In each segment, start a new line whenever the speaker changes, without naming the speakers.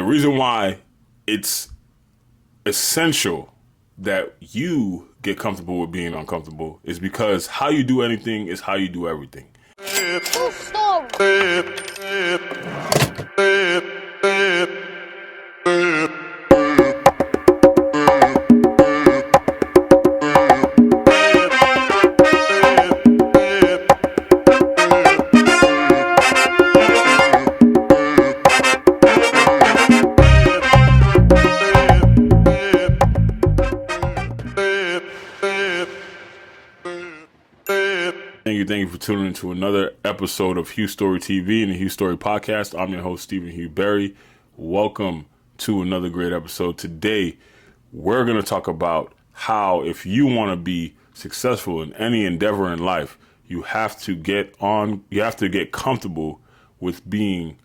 The reason why it's essential that you get comfortable with being uncomfortable is because how you do anything is how you do everything. Thank you for tuning into another episode of Hugh Story TV and the Hugh Story Podcast. I'm your host, Stephen Hugh Berry. Welcome to another great episode. Today, we're going to talk about how if you want to be successful in any endeavor in life, you have to get comfortable with being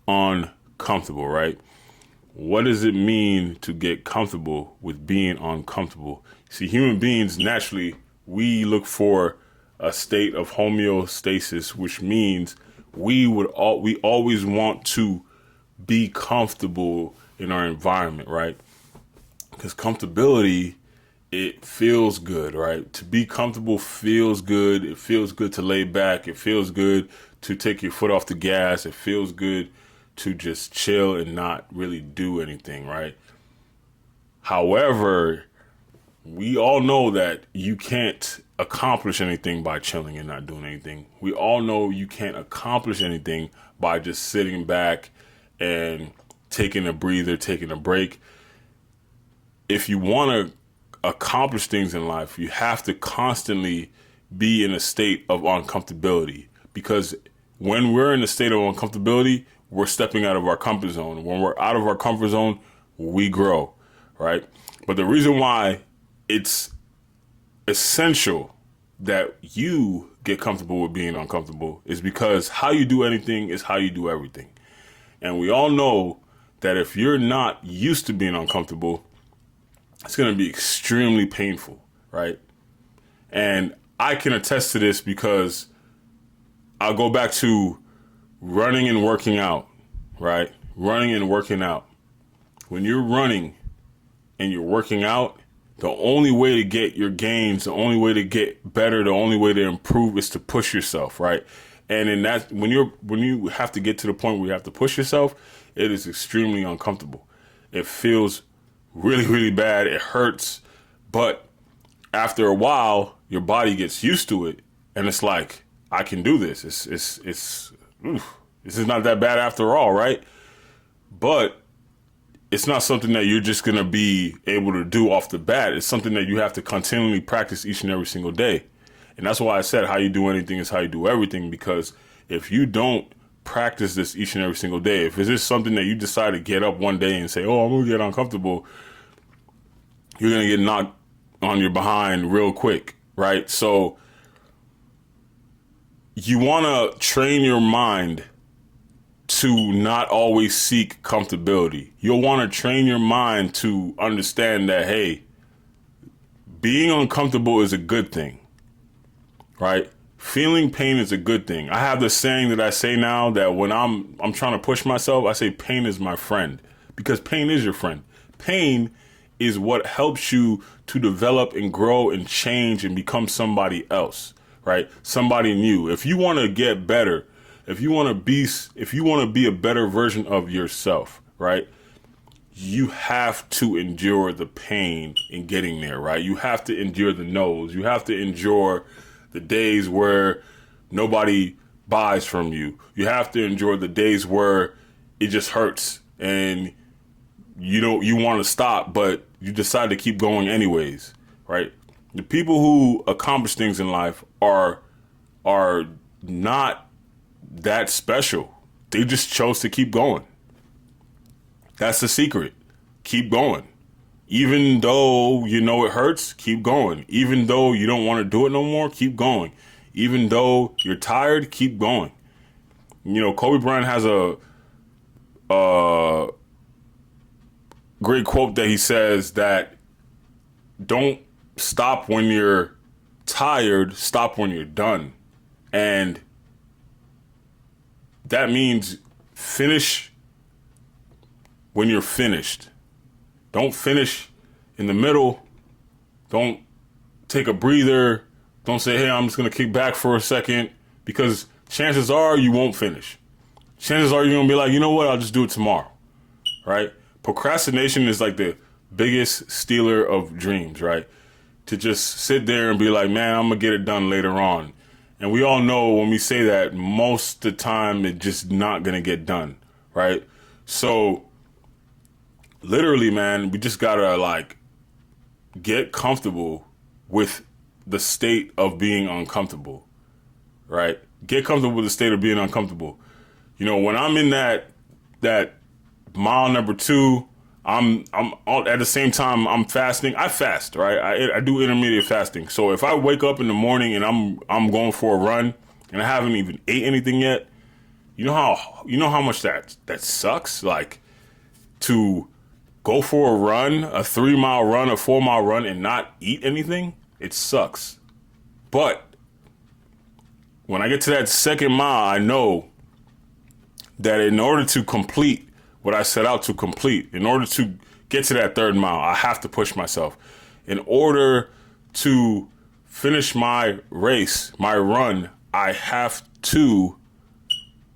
uncomfortable, right? What does it mean to get comfortable with being uncomfortable? See, human beings, naturally, we look for a state of homeostasis, which means we always want to be comfortable in our environment, right? Because comfortability, it feels good, right? To be comfortable feels good. It feels good to lay back. It feels good to take your foot off the gas. It feels good to just chill and not really do anything, right? However, we all know that you can't accomplish anything by chilling and not doing anything. We all know you can't accomplish anything by just sitting back and taking a breather, taking a break. If you want to accomplish things in life, you have to constantly be in a state of uncomfortability, because when we're in a state of uncomfortability, we're stepping out of our comfort zone. When we're out of our comfort zone, we grow, right? But the reason why it's essential that you get comfortable with being uncomfortable is because how you do anything is how you do everything. And we all know that if you're not used to being uncomfortable, it's going to be extremely painful, right? And I can attest to this because I'll go back to running and working out, right? Running and working out. When you're running and you're working out, the only way to get your gains, the only way to get better, the only way to improve is to push yourself, right? And in that, when you have to get to the point where you have to push yourself, it is extremely uncomfortable. It feels really, really bad. It hurts. But after a while, your body gets used to it, and it's like, I can do this. This is not that bad after all, right? But it's not something that you're just going to be able to do off the bat. It's something that you have to continually practice each and every single day. And that's why I said how you do anything is how you do everything, because if you don't practice this each and every single day, if it's just something that you decide to get up one day and say, oh, I'm going to get uncomfortable, you're going to get knocked on your behind real quick, right? So you want to train your mind to not always seek comfortability. You'll want to train your mind to understand that, hey, being uncomfortable is a good thing, right? Feeling pain is a good thing. I have this saying that I say now that when I'm trying to push myself, I say pain is my friend, because pain is your friend. Pain is what helps you to develop and grow and change and become somebody else, right? Somebody new. If you want to get better, if you want to be a better version of yourself, right? You have to endure the pain in getting there, right? You have to endure the no's. You have to endure the days where nobody buys from you. You have to endure the days where it just hurts and you want to stop, but you decide to keep going anyways, right? The people who accomplish things in life are not that special. They just chose to keep going. That's the secret. Keep going. Even though you know it hurts, keep going. Even though you don't want to do it no more, keep going. Even though you're tired, keep going. You know, Kobe Bryant has a great quote that he says that don't stop when you're tired, stop when you're done. And that means finish when you're finished. Don't finish in the middle. Don't take a breather. Don't say, hey, I'm just going to kick back for a second, because chances are you won't finish. Chances are you're going to be like, you know what, I'll just do it tomorrow, right? Procrastination is like the biggest stealer of dreams, right? To just sit there and be like, man, I'm going to get it done later on. And we all know when we say that, most of the time it's just not going to get done, right? So literally, man, we just got to like get comfortable with the state of being uncomfortable, right? Get comfortable with the state of being uncomfortable. You know, when I'm in that mile number 2, I'm all, at the same time I'm fasting. I fast, right? I do intermediate fasting. So if I wake up in the morning and I'm going for a run and I haven't even ate anything yet, you know how much that sucks? Like, to go for a run, a 3-mile run, a 4-mile run, and not eat anything, it sucks. But when I get to that second mile, I know that in order to complete what I set out to complete, in order to get to that 3rd mile, I have to push myself. In order to finish my race, my run, I have to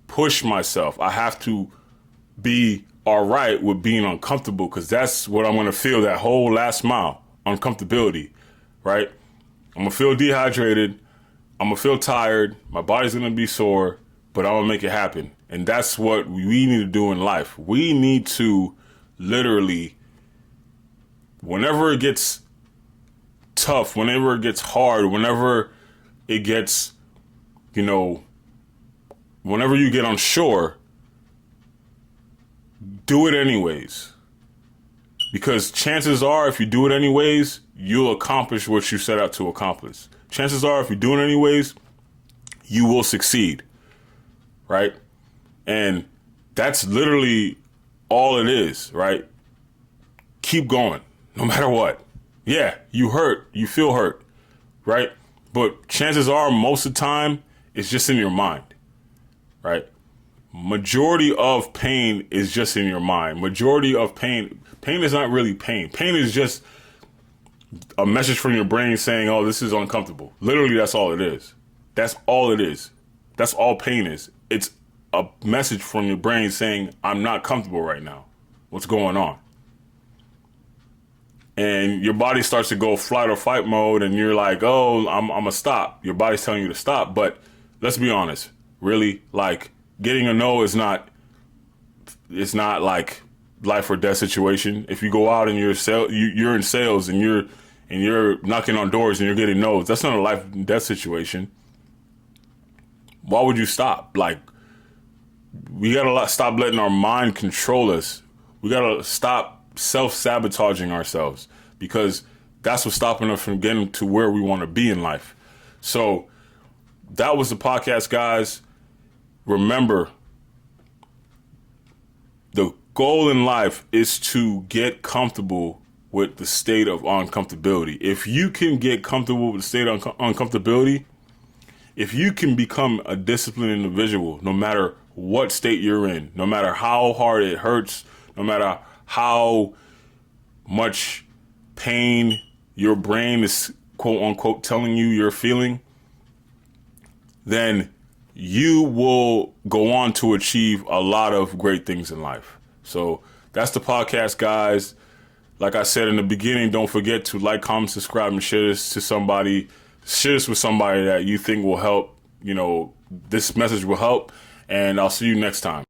push myself. I have to be all right with being uncomfortable, because that's what I'm going to feel that whole last mile, uncomfortability, right? I'm going to feel dehydrated. I'm going to feel tired. My body's going to be sore, but I'm going to make it happen. And that's what we need to do in life. We need to literally, whenever it gets tough, whenever it gets hard, whenever it gets, you know, whenever you get unsure, do it anyways. Because chances are, if you do it anyways, you'll accomplish what you set out to accomplish. Chances are, if you do it anyways, you will succeed, right? And that's literally all it is, right? Keep going, no matter what. Yeah, you hurt, you feel hurt, right? But chances are, most of the time, it's just in your mind, right? Majority of pain is just in your mind. Majority of pain is not really pain. Pain is just a message from your brain saying, oh, this is uncomfortable. Literally, that's all it is. That's all it is. That's all pain is. It's a message from your brain saying, I'm not comfortable right now. What's going on? And your body starts to go flight or fight mode, and you're like, oh, I'm gonna stop. Your body's telling you to stop. But let's be honest, really, like, getting a no is not, it's not like life or death situation. If you go out and you're in sales and you're knocking on doors and you're getting no's, that's not a life and death situation. Why would you stop? Like, we gotta stop letting our mind control us. We gotta stop self-sabotaging ourselves, because that's what's stopping us from getting to where we want to be in life. So that was the podcast, guys. Remember, the goal in life is to get comfortable with the state of uncomfortability. If you can get comfortable with the state of uncomfortability, if you can become a disciplined individual, no matter what state you're in, no matter how hard it hurts, no matter how much pain your brain is, quote unquote, telling you you're feeling, then you will go on to achieve a lot of great things in life. So that's the podcast, guys. Like I said in the beginning, don't forget to like, comment, subscribe, and share this to somebody. Share this with somebody that you think will help. You know, this message will help. And I'll see you next time.